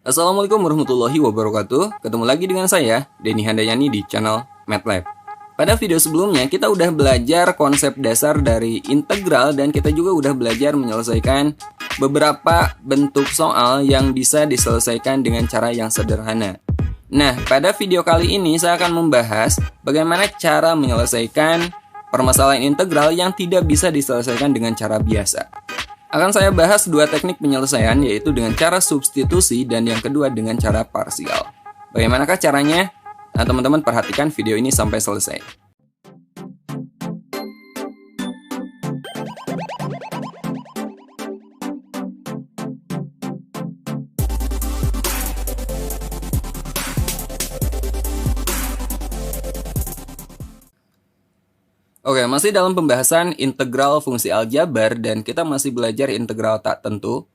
Assalamualaikum warahmatullahi wabarakatuh. Ketemu lagi dengan saya, Denny Handayani di channel MATLAB. Pada video sebelumnya, kita udah belajar konsep dasar dari integral dan kita juga udah belajar menyelesaikan beberapa bentuk soal yang bisa diselesaikan dengan cara yang sederhana. Nah, pada video kali ini saya akan membahas bagaimana cara menyelesaikan permasalahan integral yang tidak bisa diselesaikan dengan cara biasa. Akan saya bahas dua teknik penyelesaian, yaitu dengan cara substitusi dan yang kedua dengan cara parsial. Bagaimanakah caranya? Nah, teman-teman perhatikan video ini sampai selesai. Oke, masih dalam pembahasan integral fungsi aljabar dan kita masih belajar integral tak tentu.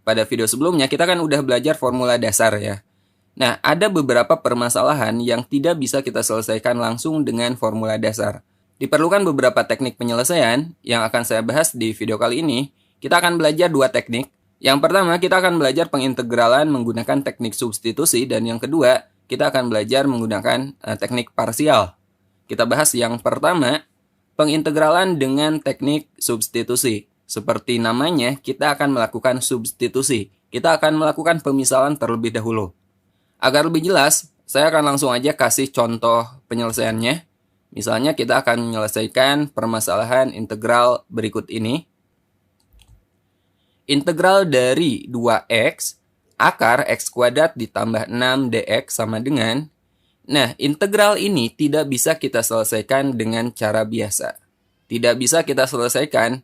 Pada video sebelumnya kita kan udah belajar formula dasar ya. Nah, ada beberapa permasalahan yang tidak bisa kita selesaikan langsung dengan formula dasar. Diperlukan beberapa teknik penyelesaian yang akan saya bahas di video kali ini. Kita akan belajar dua teknik. Yang pertama, kita akan belajar pengintegralan menggunakan teknik substitusi dan yang kedua, kita akan belajar menggunakan teknik parsial. Kita bahas yang pertama, pengintegralan dengan teknik substitusi. Seperti namanya, kita akan melakukan substitusi. Kita akan melakukan pemisahan terlebih dahulu. Agar lebih jelas, saya akan langsung aja kasih contoh penyelesaiannya. Misalnya kita akan menyelesaikan permasalahan integral berikut ini. Integral dari 2x akar x kuadrat ditambah 6 dx sama dengan. Nah, integral ini tidak bisa kita selesaikan dengan cara biasa. Tidak bisa kita selesaikan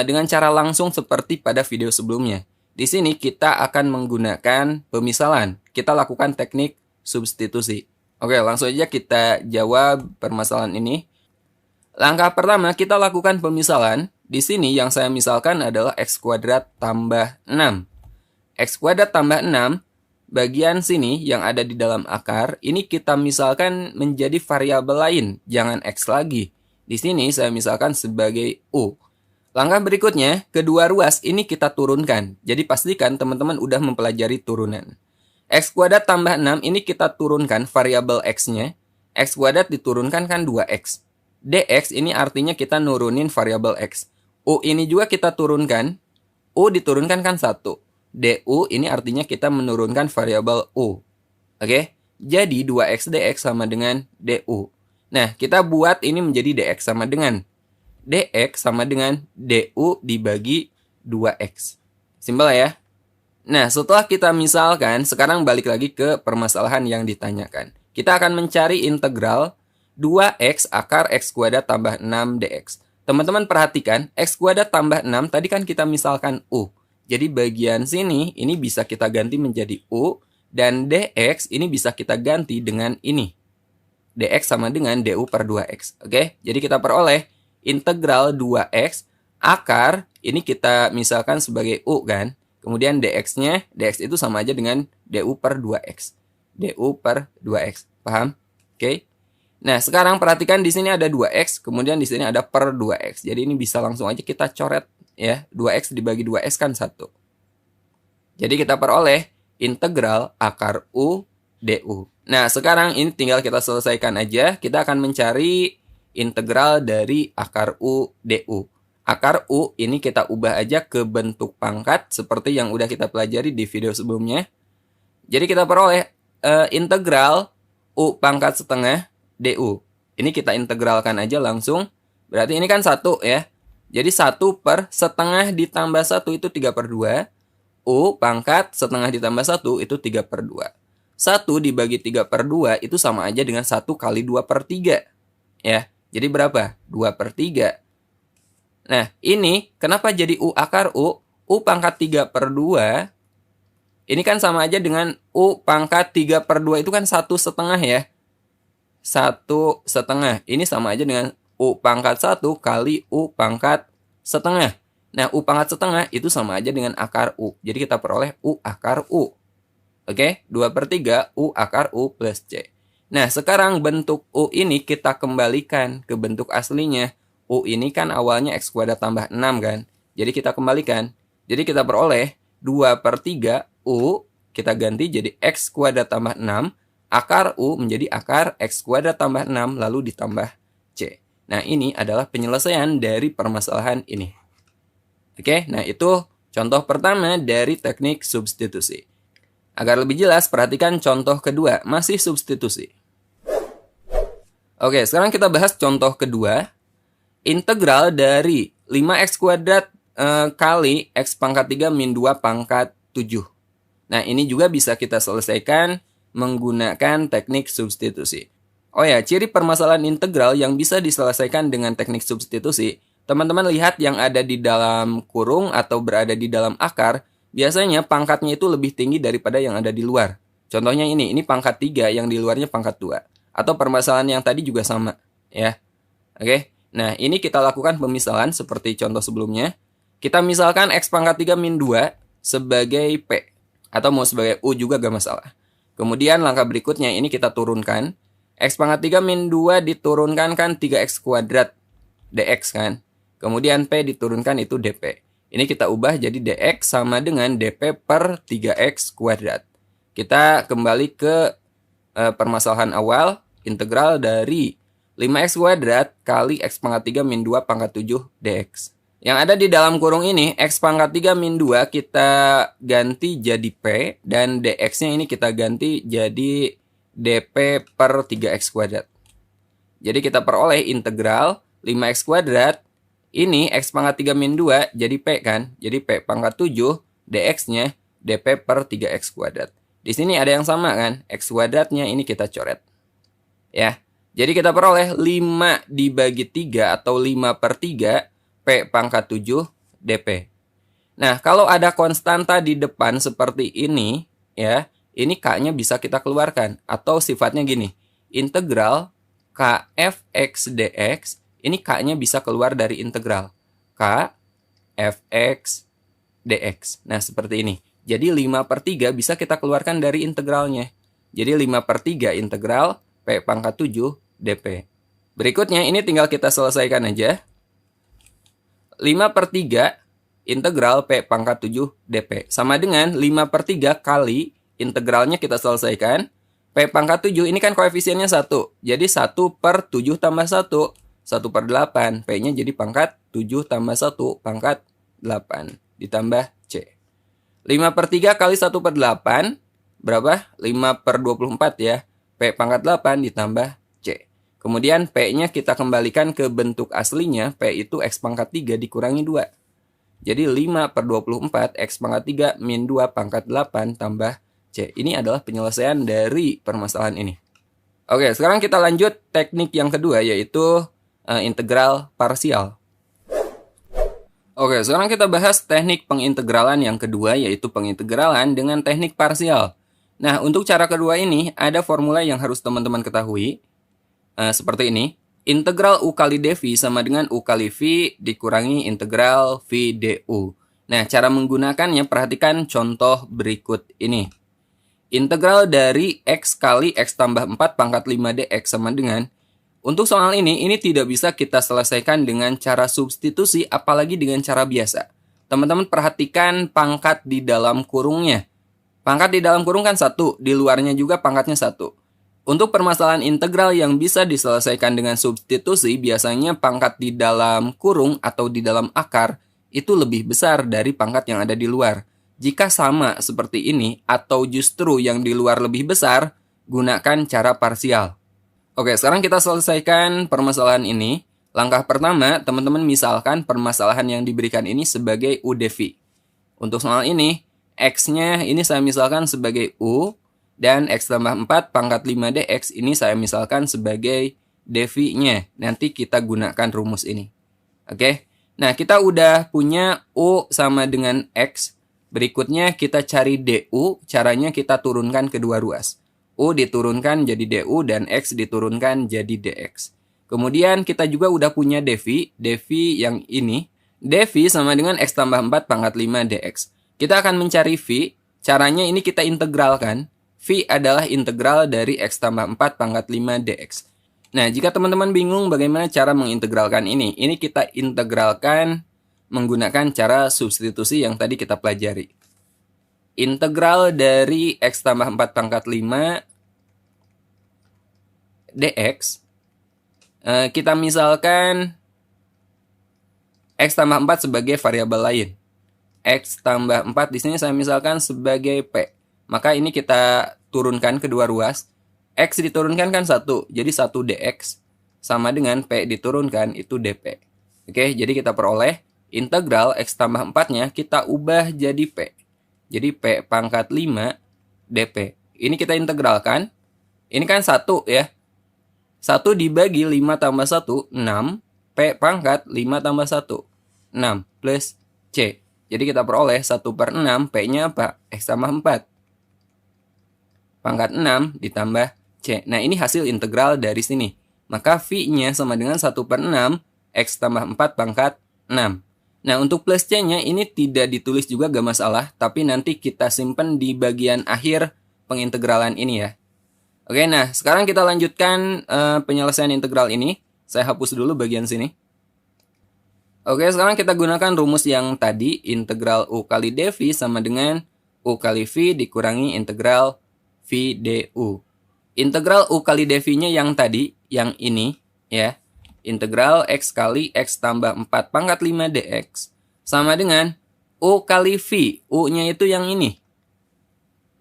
dengan cara langsung seperti pada video sebelumnya. Di sini kita akan menggunakan pemisahan. Kita lakukan teknik substitusi. Oke, langsung aja kita jawab permasalahan ini. Langkah pertama kita lakukan pemisahan. Di sini yang saya misalkan adalah x kuadrat tambah 6. X kuadrat tambah 6, bagian sini yang ada di dalam akar, ini kita misalkan menjadi variabel lain, jangan x lagi. Di sini saya misalkan sebagai u. Langkah berikutnya, kedua ruas ini kita turunkan. Jadi pastikan teman-teman udah mempelajari turunan. X kuadrat tambah 6 ini kita turunkan variabel x-nya. X kuadrat diturunkan kan 2x. Dx ini artinya kita nurunin variabel x. U ini juga kita turunkan. U diturunkan kan 1. Du ini artinya kita menurunkan variabel u. Oke? Jadi 2x dx sama dengan du. Nah, kita buat ini menjadi dx sama dengan dx sama dengan du dibagi 2x. Simpel ya? Nah, setelah kita misalkan, sekarang balik lagi ke permasalahan yang ditanyakan. Kita akan mencari integral 2x akar x kuadrat tambah 6 dx. Teman-teman perhatikan, x kuadrat tambah 6 tadi kan kita misalkan u. Jadi bagian sini ini bisa kita ganti menjadi u dan dx ini bisa kita ganti dengan ini. Dx sama dengan du per 2x. Oke? Jadi kita peroleh integral 2x akar ini kita misalkan sebagai u kan. Kemudian dx-nya, dx itu sama aja dengan du per 2x. Du per 2x. Paham? Oke? Nah, sekarang perhatikan di sini ada 2x, kemudian di sini ada per 2x. Jadi ini bisa langsung aja kita coret ya. 2x dibagi 2x kan 1. Jadi kita peroleh integral akar u du. Nah, sekarang ini tinggal kita selesaikan aja. Kita akan mencari integral dari akar u du. Akar u ini kita ubah aja ke bentuk pangkat seperti yang udah kita pelajari di video sebelumnya. Jadi kita peroleh integral u pangkat setengah du. Ini kita integralkan aja langsung. Berarti ini kan 1 ya. Jadi 1 per setengah ditambah 1 itu 3 per 2. U pangkat setengah ditambah 1 itu 3 per 2. 1 dibagi 3 per 2 itu sama aja dengan 1 kali 2 per 3. Ya. Jadi berapa? 2 per 3. Nah, ini kenapa jadi u akar u? U pangkat 3 per 2. Ini kan sama aja dengan u pangkat 3 per 2 itu kan 1 setengah ya. 1 setengah. Ini sama aja dengan u pangkat 1 kali u pangkat setengah. Nah, u pangkat setengah itu sama aja dengan akar u. Jadi kita peroleh u akar u. Oke? 2 per 3 u akar u plus c. Nah, sekarang bentuk u ini kita kembalikan ke bentuk aslinya. U ini kan awalnya x kuadrat tambah 6 kan. Jadi kita kembalikan. Jadi kita peroleh 2 per 3 u kita ganti jadi X kuadrat tambah 6, akar U menjadi akar X kuadrat tambah 6, lalu ditambah C. Nah, ini adalah penyelesaian dari permasalahan ini. Oke, nah itu contoh pertama dari teknik substitusi. Agar lebih jelas, perhatikan contoh kedua, masih substitusi. Oke, sekarang kita bahas contoh kedua. Integral dari 5x kuadrat kali x pangkat 3 min 2 pangkat 7. Nah, ini juga bisa kita selesaikan menggunakan teknik substitusi. Oh ya, ciri permasalahan integral yang bisa diselesaikan dengan teknik substitusi, teman-teman lihat yang ada di dalam kurung atau berada di dalam akar, biasanya pangkatnya itu lebih tinggi daripada yang ada di luar. Contohnya ini pangkat 3, yang di luarnya pangkat 2. Atau permasalahan yang tadi juga sama, ya. Oke, nah ini kita lakukan pemisahan seperti contoh sebelumnya. Kita misalkan x pangkat 3 min 2 sebagai P, atau mau sebagai U juga gak masalah. Kemudian langkah berikutnya ini kita turunkan. X pangkat 3 min 2 diturunkan kan 3x kuadrat dx kan. Kemudian P diturunkan itu dP. Ini kita ubah jadi dx sama dengan dP per 3x kuadrat. Kita kembali ke permasalahan awal. Integral dari 5x kuadrat kali x pangkat 3 min 2 pangkat 7 dx. Yang ada di dalam kurung ini, x pangkat 3 min 2 kita ganti jadi P. Dan dx-nya ini kita ganti jadi dP per 3x kuadrat. Jadi kita peroleh integral 5x kuadrat. Ini x pangkat 3 min 2 jadi P kan. Jadi P pangkat 7 dx-nya dP per 3x kuadrat. Di sini ada yang sama kan. X kuadratnya ini kita coret. Ya. Jadi kita peroleh 5 dibagi 3 atau 5 per 3 P pangkat 7 dP. Nah, kalau ada konstanta di depan seperti ini, ya, ini K-nya bisa kita keluarkan. Atau sifatnya gini, integral K fx dx, ini K-nya bisa keluar dari integral K fx dx. Nah, seperti ini. Jadi 5 per 3 bisa kita keluarkan dari integralnya. Jadi 5 per 3 integral P pangkat 7 dP. Berikutnya, ini tinggal kita selesaikan aja. 5 per 3 integral P pangkat 7 dP. Sama dengan 5 per 3 kali integralnya kita selesaikan. P pangkat 7 ini kan koefisiennya 1. Jadi 1 per 7 tambah 1. 1 per 8. P-nya jadi pangkat 7 tambah 1 pangkat 8. Ditambah C. 5 per 3 kali 1 per 8. Berapa? 5 per 24 ya. P pangkat 8 ditambah C. Kemudian P-nya kita kembalikan ke bentuk aslinya. P itu X pangkat 3 dikurangi 2. Jadi 5 per 24 X pangkat 3 min 2 pangkat 8 tambah C. Ini adalah penyelesaian dari permasalahan ini. Oke, sekarang kita lanjut teknik yang kedua, yaitu integral parsial. Oke, sekarang kita bahas teknik pengintegralan yang kedua, yaitu pengintegralan dengan teknik parsial. Nah, untuk cara kedua ini, ada formula yang harus teman-teman ketahui. Seperti ini. Integral U kali dV sama dengan U kali V dikurangi integral V du. Nah, cara menggunakannya, perhatikan contoh berikut ini. Integral dari X kali X tambah 4 pangkat 5 dx sama dengan, untuk soal ini tidak bisa kita selesaikan dengan cara substitusi, apalagi dengan cara biasa. Teman-teman perhatikan pangkat di dalam kurungnya. Pangkat di dalam kurung kan 1, di luarnya juga pangkatnya 1. Untuk permasalahan integral yang bisa diselesaikan dengan substitusi, biasanya pangkat di dalam kurung atau di dalam akar itu lebih besar dari pangkat yang ada di luar. Jika sama seperti ini, atau justru yang di luar lebih besar, gunakan cara parsial. Oke, sekarang kita selesaikan permasalahan ini. Langkah pertama, teman-teman misalkan permasalahan yang diberikan ini sebagai U dV. Untuk soal ini, X-nya ini saya misalkan sebagai U, dan X tambah 4 pangkat 5 dx ini saya misalkan sebagai dV-nya. Nanti kita gunakan rumus ini. Oke, nah kita udah punya U sama dengan X. Berikutnya kita cari du, caranya kita turunkan kedua ruas. U diturunkan jadi du dan X diturunkan jadi dx. Kemudian kita juga udah punya dV, dV yang ini. dV sama dengan X tambah 4 pangkat 5 dx. Kita akan mencari V, caranya ini kita integralkan. V adalah integral dari X tambah 4 pangkat 5 dx. Nah, jika teman-teman bingung bagaimana cara mengintegralkan ini kita integralkan menggunakan cara substitusi yang tadi kita pelajari. integral dari X tambah 4 pangkat 5 dx. Kita misalkan X tambah 4 sebagai variabel lain. X tambah 4 di sini saya misalkan sebagai P. Maka ini kita turunkan kedua ruas. X diturunkan kan 1, jadi 1 dx sama dengan P diturunkan itu dp. Oke, jadi kita peroleh integral X tambah 4-nya kita ubah jadi P. Jadi P pangkat 5 dp. Ini kita integralkan. Ini kan 1 ya. 1 dibagi 5 tambah 1, 6. P pangkat 5 tambah 1, 6 plus C. Jadi kita peroleh 1/6, P-nya apa? X tambah 4. Pangkat 6 ditambah C. Nah, ini hasil integral dari sini. Maka V-nya sama dengan 1/6, X tambah 4 pangkat 6. Nah, untuk plus C-nya ini tidak ditulis juga gak masalah, tapi nanti kita simpan di bagian akhir pengintegralan ini ya. Oke, nah sekarang kita lanjutkan penyelesaian integral ini. Saya hapus dulu bagian sini. Oke, sekarang kita gunakan rumus yang tadi. Integral U kali dV sama dengan U kali V dikurangi integral V du. Integral U kali dV-nya yang tadi, yang ini ya. Integral X kali X tambah 4 pangkat 5 dx. Sama dengan U kali V. U-nya itu yang ini.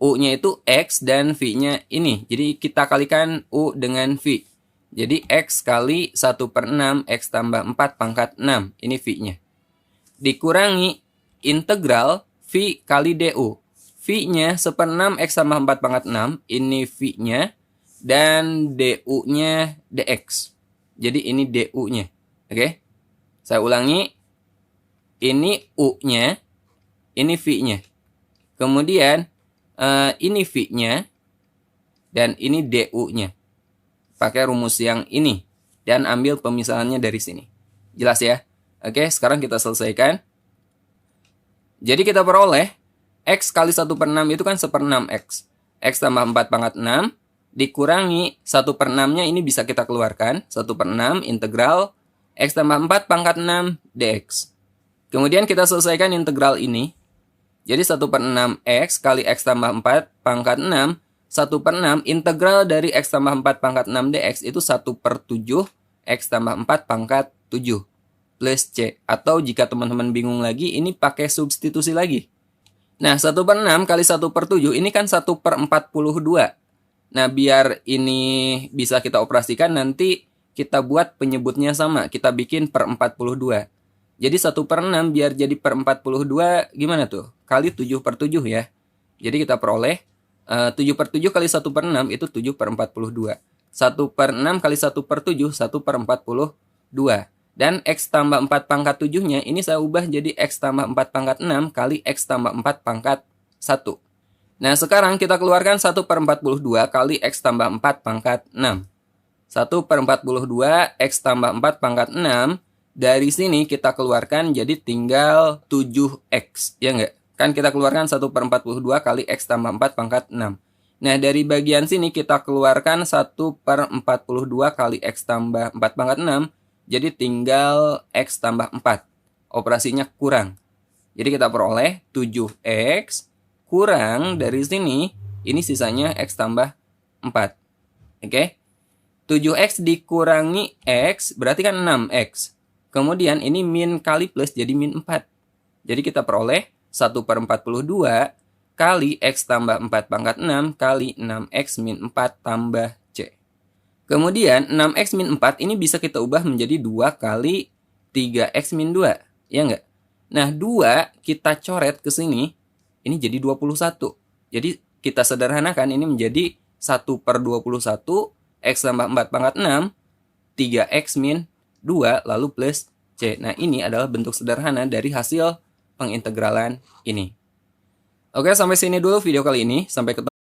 U-nya itu X dan V-nya ini. Jadi kita kalikan U dengan V. Jadi X kali 1/6 X tambah 4 pangkat 6. Ini V-nya. Dikurangi integral V kali du. V-nya 1/6 X tambah 4 pangkat 6. Ini V-nya. Dan du-nya dx. Jadi ini du-nya. Oke. Saya ulangi. Ini U-nya. Ini V-nya. Kemudian ini V-nya dan ini du-nya. Pakai rumus yang ini dan ambil pemisahannya dari sini. Jelas ya? Oke, sekarang kita selesaikan. Jadi kita peroleh X kali 1/6 itu kan 1/6X. X tambah 4 pangkat 6 dikurangi 1/6-nya ini bisa kita keluarkan. 1/6 integral X tambah 4 pangkat 6 dx. Kemudian kita selesaikan integral ini. Jadi 1/6X kali X tambah 4 pangkat 6. 1/6 integral dari X tambah 4 pangkat 6 dx itu 1/7 X tambah 4 pangkat 7 plus C. Atau jika teman-teman bingung lagi, ini pakai substitusi lagi. Nah, 1/6 kali 1/7 ini kan 1/42. Nah, biar ini bisa kita operasikan, nanti kita buat penyebutnya sama. Kita bikin per 42. Jadi 1/6 biar jadi per 42 gimana tuh? Kali 7/7 ya. Jadi kita peroleh 7/7 kali 1/6 itu 7/42. 1/6 kali 1/7 1/42. Dan X tambah 4 pangkat 7-nya ini saya ubah jadi X tambah 4 pangkat 6 kali X tambah 4 pangkat 1. Nah, sekarang kita keluarkan 1/42 kali X tambah 4 pangkat 6. 1/42 X tambah 4 pangkat 6. Dari sini kita keluarkan jadi tinggal 7X. Ya enggak? Kan kita keluarkan 1/42 kali X tambah 4 pangkat 6. Nah, dari bagian sini kita keluarkan 1/42 kali X tambah 4 pangkat 6. Jadi tinggal X tambah 4. Operasinya kurang. Jadi kita peroleh 7X kurang dari sini. Ini sisanya X tambah 4. Oke? 7X dikurangi X berarti kan 6X. Kemudian ini min kali plus jadi min 4. Jadi kita peroleh 1/42 kali X tambah 4 pangkat 6 kali 6X min 4 tambah C. Kemudian 6X min 4 ini bisa kita ubah menjadi 2 kali 3X min 2. Ya enggak? Nah, 2 kita coret ke sini. Ini jadi 21. Jadi kita sederhanakan ini menjadi 1/21 X tambah 4 pangkat 6 3X min 2 lalu plus C. Nah, ini adalah bentuk sederhana dari hasil pengintegralan ini. Oke, sampai sini dulu video kali ini. Sampai ketemu.